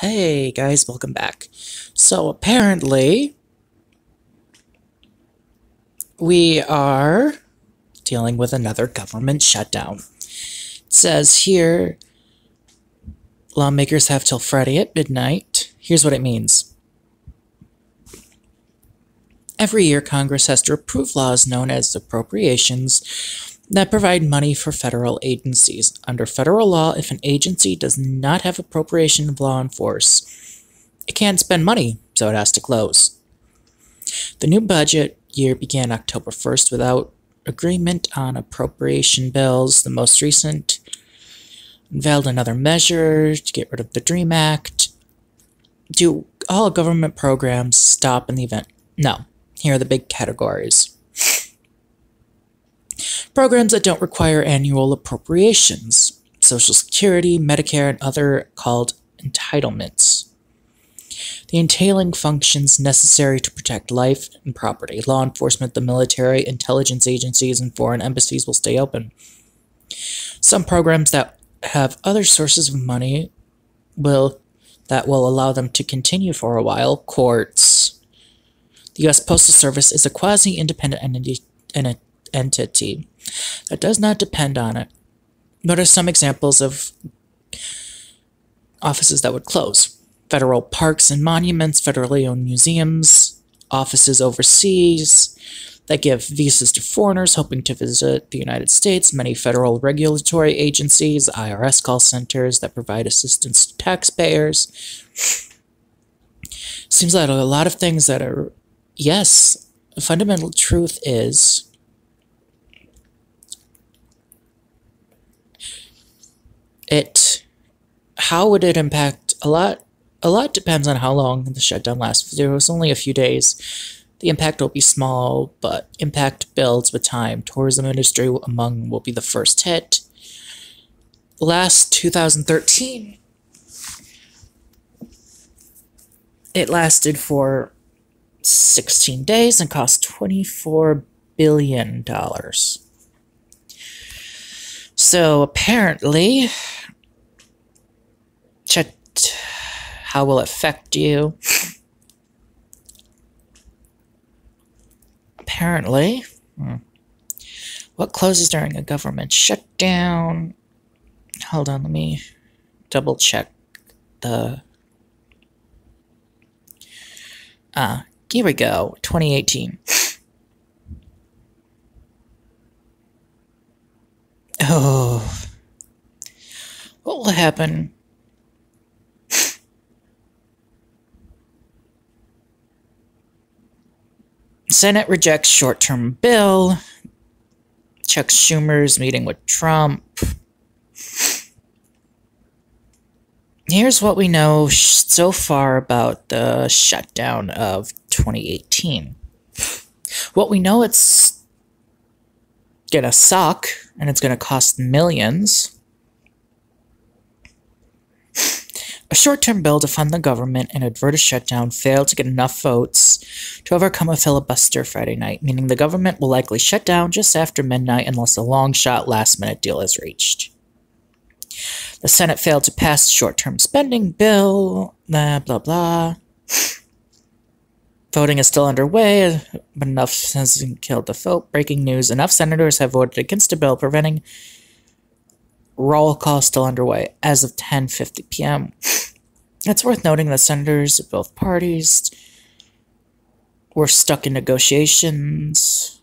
Hey guys, welcome back. So apparently, we are dealing with another government shutdown. It says here, lawmakers have till Friday at midnight. Here's what it means. Every year, Congress has to approve laws known as appropriations that provide money for federal agencies. Under federal law, if an agency does not have appropriation of law in force, it can't spend money, so it has to close. The new budget year began October 1st without agreement on appropriation bills. The most recent unveiled another measure to get rid of the DREAM Act. Do all government programs stop in the event? No. Here are the big categories. Programs that don't require annual appropriations. Social Security, Medicare, and other called entitlements. The entailing functions necessary to protect life and property. Law enforcement, the military, intelligence agencies, and foreign embassies will stay open. Some programs that have other sources of money will allow them to continue for a while. Courts. The U.S. Postal Service is a quasi-independent entity that does not depend on it. What are some examples of offices that would close? Federal parks and monuments, federally owned museums, offices overseas that give visas to foreigners hoping to visit the United States, many federal regulatory agencies, IRS call centers that provide assistance to taxpayers. Seems like a lot of things that are, yes, the fundamental truth is how would it impact a lot? A lot depends on how long the shutdown lasts. If there was only a few days, the impact will be small, but impact builds with time. Tourism industry will be the first hit. Last 2013, it lasted for 16 days and cost $24 billion. So apparently, how will it affect you? Apparently, what closes during a government shutdown? Hold on, let me double check the... here we go, 2018. Oh, what will happen? Senate rejects short-term bill. Chuck Schumer's meeting with Trump. Here's what we know so far about the shutdown of 2018. What we know, it's gonna suck, and it's gonna cost millions. A short-term bill to fund the government and avert a shutdown failed to get enough votes to overcome a filibuster Friday night, meaning the government will likely shut down just after midnight unless a long-shot last-minute deal is reached. The Senate failed to pass the short-term spending bill, blah, blah, blah. Voting is still underway, but enough hasn't killed the vote. Breaking news, enough senators have voted against the bill, preventing roll call still underway as of 10:50 p.m. It's worth noting that senators of both parties were stuck in negotiations.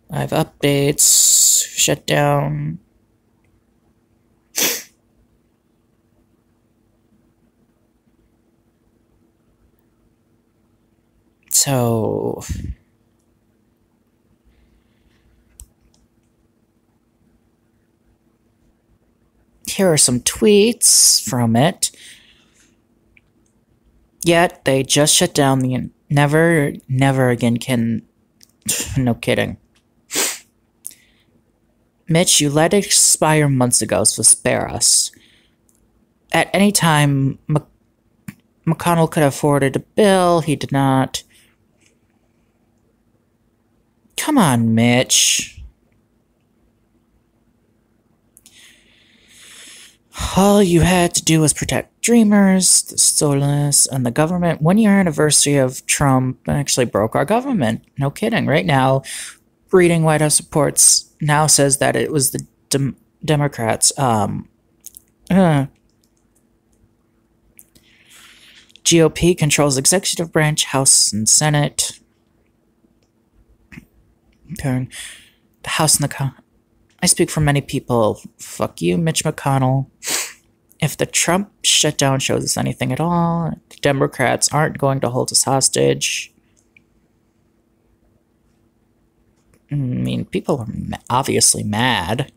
I have updates, shutdown. So, here are some tweets from it. Yet, they just shut down the never again can, no kidding. Mitch, you let it expire months ago, so spare us. At any time, McConnell could have forwarded a bill. He did not. Come on, Mitch. All you had to do was protect Dreamers, the Socialists, and the government. 1 year anniversary of Trump actually broke our government. No kidding. Right now, reading White House reports now says that it was the Democrats. GOP controls executive branch, House and Senate. The House and the I speak for many people. Fuck you, Mitch McConnell. If the Trump shutdown shows us anything at all, the Democrats aren't going to hold us hostage. I mean, people are obviously mad.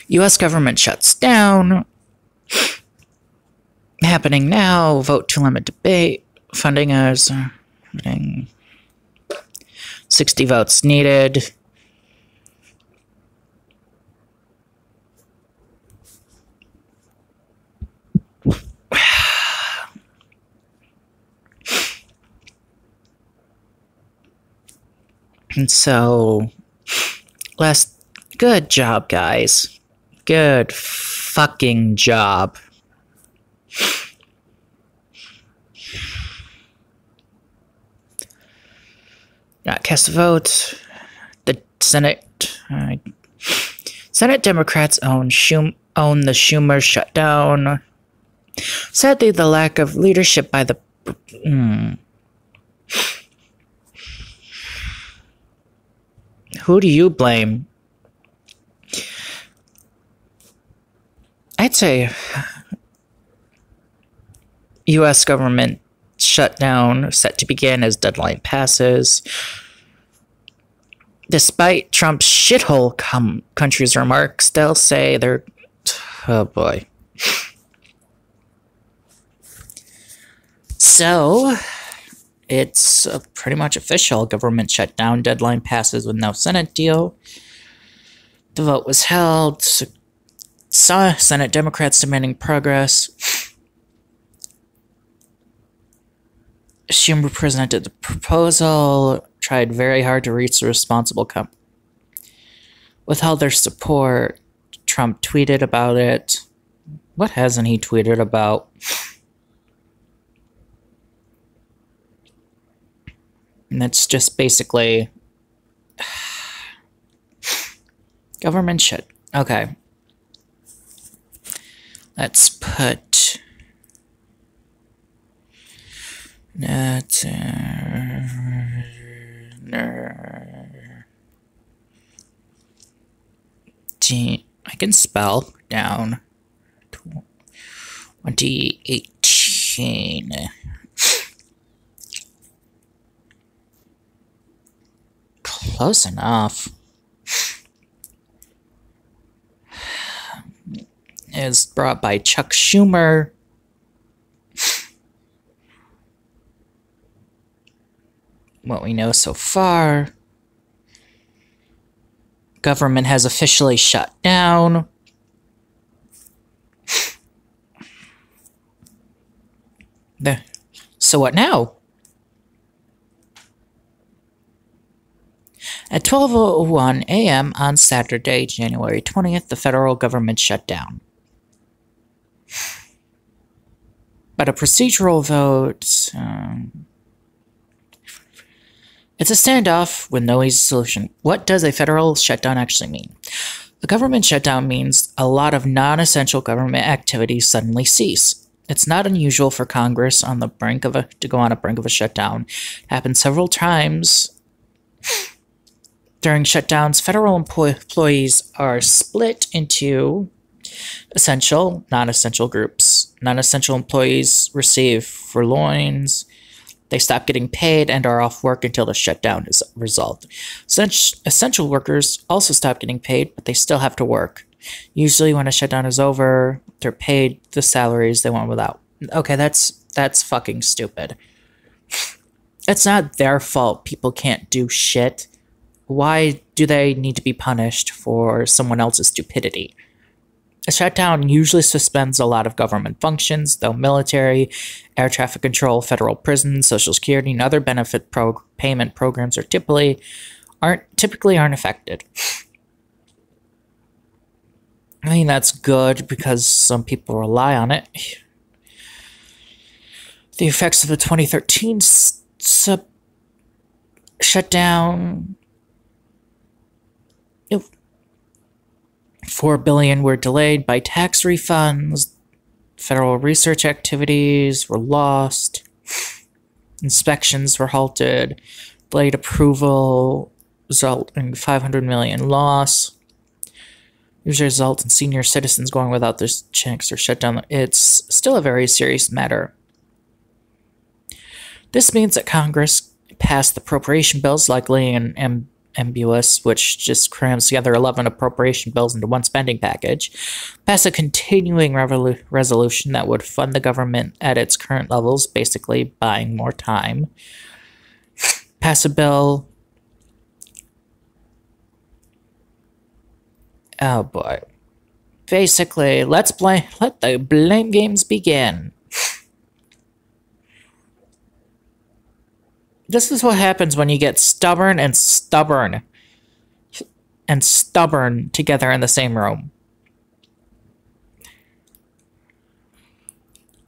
U.S. government shuts down. Happening now. Vote to limit debate. Funding is 60 votes needed. And so, good job, guys. Good fucking job. Not cast a vote. The Senate Democrats own the Schumer shutdown. Sadly, the lack of leadership by the Who do you blame? I'd say U.S. government shutdown set to begin as deadline passes. Despite Trump's shithole country's remarks, they'll say they're... Oh boy. So, it's pretty much official. Government shutdown, deadline passes with no Senate deal. The vote was held. Senate Democrats demanding progress. Schumer presented the proposal, tried very hard to reach the responsible withheld their support. Trump tweeted about it. What hasn't he tweeted about? And that's just basically government shit. Okay. Let's put that I can spell down 2018. Close enough. Is brought by Chuck Schumer. What we know so far. Government has officially shut down. So what now? At 12:01 a.m. on Saturday, January 20th, the federal government shut down. But a procedural vote... it's a standoff with no easy solution. What does a federal shutdown actually mean? A government shutdown means a lot of non-essential government activities suddenly cease. It's not unusual for Congress to go on a brink of a shutdown. It happened several times. During shutdowns, federal employees are split into essential, non-essential groups. Non-essential employees receive furloughs. They stop getting paid and are off work until the shutdown is resolved. Essential workers also stop getting paid, but they still have to work. Usually when a shutdown is over, they're paid the salaries they want without. Okay, that's fucking stupid. It's not their fault people can't do shit. Why do they need to be punished for someone else's stupidity? A shutdown usually suspends a lot of government functions, though military, air traffic control, federal prisons, social security, and other benefit payment programs are typically aren't affected. I mean, that's good because some people rely on it. The effects of the 2013 shutdown, $4 billion were delayed by tax refunds. Federal research activities were lost. Inspections were halted. Delayed approval result in $500 million loss. Usually result in senior citizens going without their checks or shut down. It's still a very serious matter. This means that Congress passed appropriation bills, likely an ambulance, which just crams together 11 appropriation bills into one spending package, pass a continuing resolution that would fund the government at its current levels, basically buying more time, pass a bill. Oh boy. Basically, let the blame games begin. This is what happens when you get stubborn together in the same room.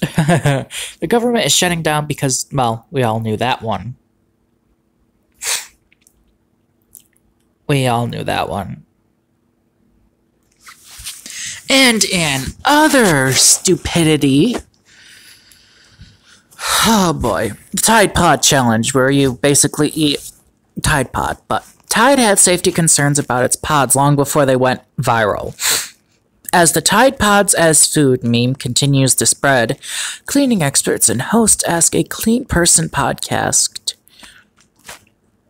The government is shutting down because, well, we all knew that one. We all knew that one. And in other stupidity, oh boy, the Tide Pod Challenge, where you basically eat Tide Pod. But Tide had safety concerns about its pods long before they went viral. As the Tide Pods as food meme continues to spread, cleaning experts and hosts Ask a Clean Person podcast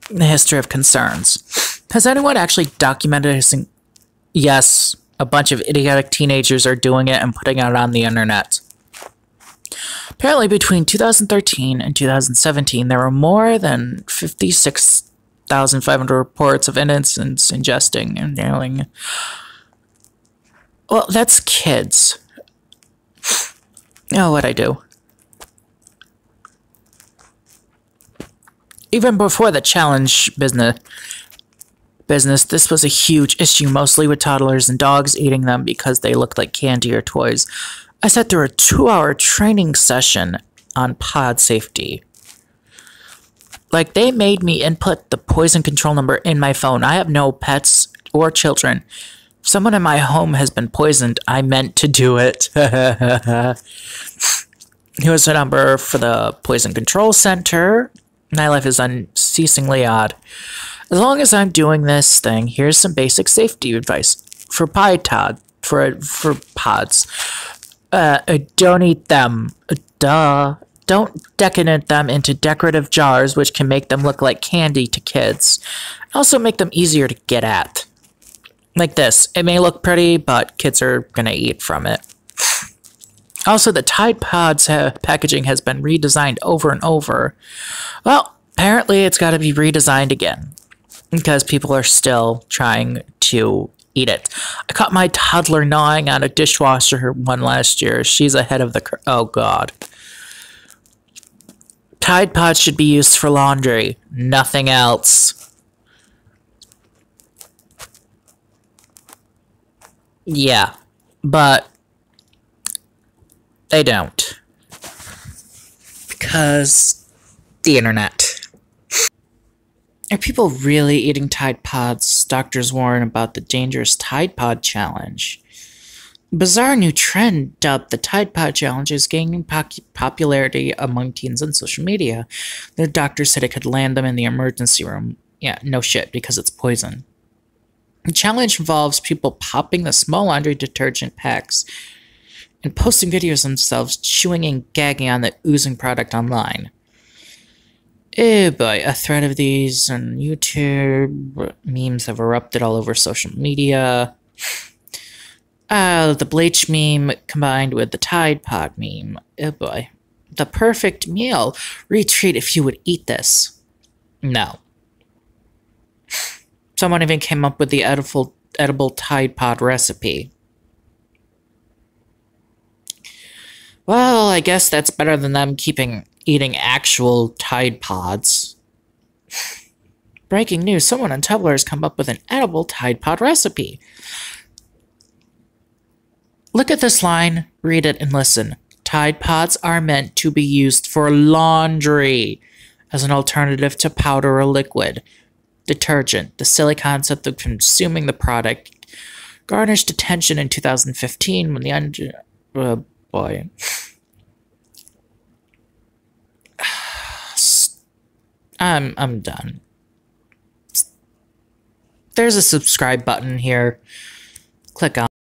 the history of concerns. Has anyone actually documented his... Yes, a bunch of idiotic teenagers are doing it and putting it on the internet. Apparently, between 2013 and 2017, there were more than 56,500 reports of innocents ingesting and nailing. Well, that's kids. Oh, what'd I do? Even before the challenge business, this was a huge issue, mostly with toddlers and dogs eating them because they looked like candy or toys. I sat through a 2-hour training session on pod safety. Like, they made me input the poison control number in my phone. I have no pets or children. If someone in my home has been poisoned, I meant to do it. Here's the number for the Poison Control Center. My life is unceasingly odd. As long as I'm doing this thing, here's some basic safety advice. For pods. Don't eat them. Don't decadent them into decorative jars, which can make them look like candy to kids. Also make them easier to get at. Like this. It may look pretty, but kids are gonna eat from it. Also, the Tide Pods packaging has been redesigned over and over. Well, apparently it's gotta be redesigned again. Because people are still trying to eat it. I caught my toddler gnawing on a dishwasher one last year. She's ahead of the oh god. Tide Pods should be used for laundry, nothing else. Yeah, but they don't. Because the internet. Are people really eating Tide Pods? Doctors warn about the dangerous Tide Pod Challenge. A bizarre new trend dubbed the Tide Pod Challenge is gaining popularity among teens on social media. The doctor said it could land them in the emergency room. Yeah, no shit, because it's poison. The challenge involves people popping the small laundry detergent packs and posting videos of themselves chewing and gagging on the oozing product online. Oh boy, a thread of these on YouTube. Memes have erupted all over social media. The bleach meme combined with the Tide Pod meme. Oh boy. the perfect meal. Retreat if you would eat this. No. Someone even came up with the edible Tide Pod recipe. Well, I guess that's better than them eating actual Tide Pods. Breaking news, someone on Tumblr has come up with an edible Tide Pod recipe. Look at this line, read it, and listen. Tide Pods are meant to be used for laundry as an alternative to powder or liquid detergent. The silly concept of consuming the product garnished attention in 2015 when the oh boy. I'm done. There's a subscribe button here. Click on